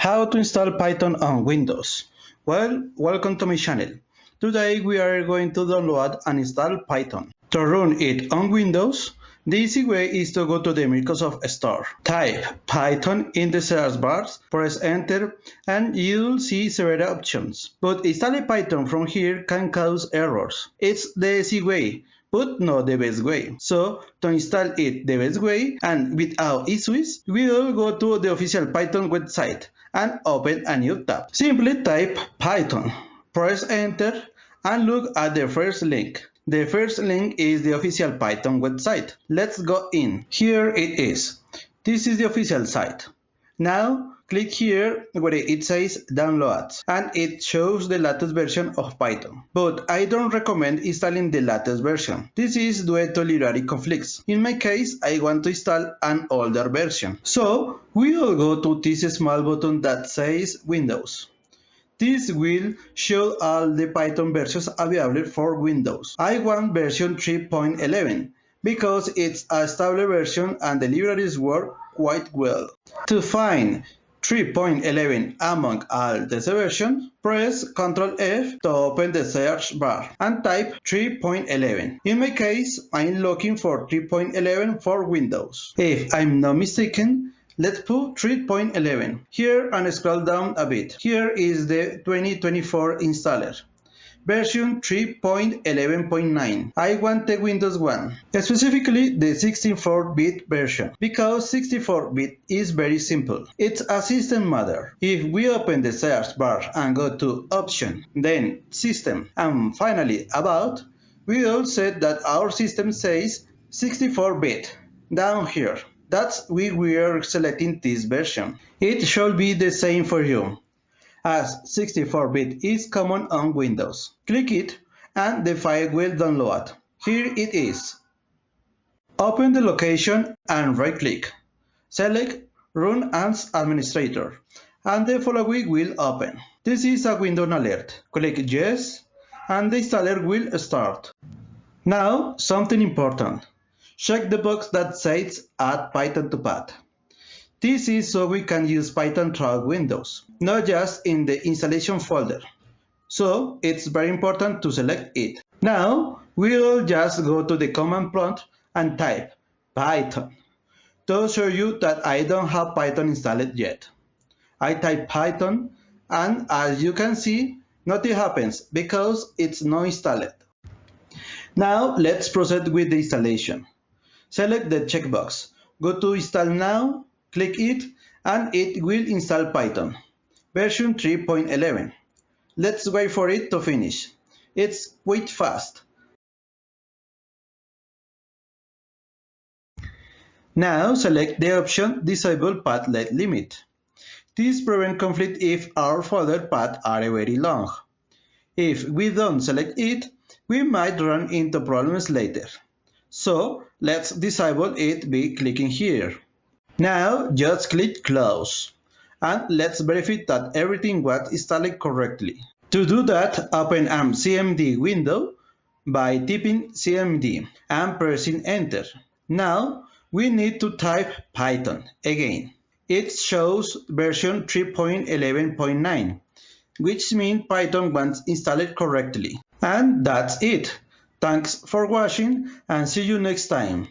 How to install Python on Windows? Well, welcome to my channel. Today we are going to download and install Python. To run it on Windows, the easy way is to go to the Microsoft Store. Type Python in the search bar, press enter, and you'll see several options. But installing Python from here can cause errors. It's the easy way, but not the best way. So to install it the best way and without issues, we'll go to the official Python website and open a new tab. Simply type Python, press enter, and look at the first link. The first link is the official Python website. Let's go in. Here it is. This is the official site. Now click here where it says downloads and it shows the latest version of Python. But I don't recommend installing the latest version. This is due to library conflicts. In my case, I want to install an older version. So we will go to this small button that says Windows. This will show all the Python versions available for Windows. I want version 3.11 because it's a stable version and the libraries work quite well. To find 3.11 among all the versions, press Ctrl F to open the search bar and type 3.11. In my case, I'm looking for 3.11 for Windows. If I'm not mistaken, let's put 3.11 here and scroll down a bit. Here is the 2024 installer. Version 3.11.9. I want the Windows one, specifically the 64-bit version, because 64-bit is very simple. It's a system matter. If we open the search bar and go to Option, then System, and finally About, we all said that our system says 64-bit down here. That's why we are selecting this version. It should be the same for you, as 64-bit is common on Windows. Click it and the file will download. Here it is. Open the location and right-click. Select Run as Administrator and the following will open. This is a window alert. Click Yes and the installer will start. Now something important. Check the box that says Add Python to Path. This is so we can use Python throughout Windows, not just in the installation folder. So it's very important to select it. Now we'll just go to the command prompt and type Python to show you that I don't have Python installed yet. I type Python and as you can see, nothing happens because it's not installed. Now let's proceed with the installation. Select the checkbox. Go to Install Now, click it, and it will install Python. Version 3.11. Let's wait for it to finish. It's quite fast. Now select the option Disable Path Length Limit. This prevents conflict if our folder paths are very long. If we don't select it, we might run into problems later. So let's disable it by clicking here. Now just click Close and let's verify that everything was installed correctly. To do that, open a CMD window by typing CMD and pressing Enter. Now we need to type Python again. It shows version 3.11.9, which means Python was installed correctly. And that's it. Thanks for watching and see you next time.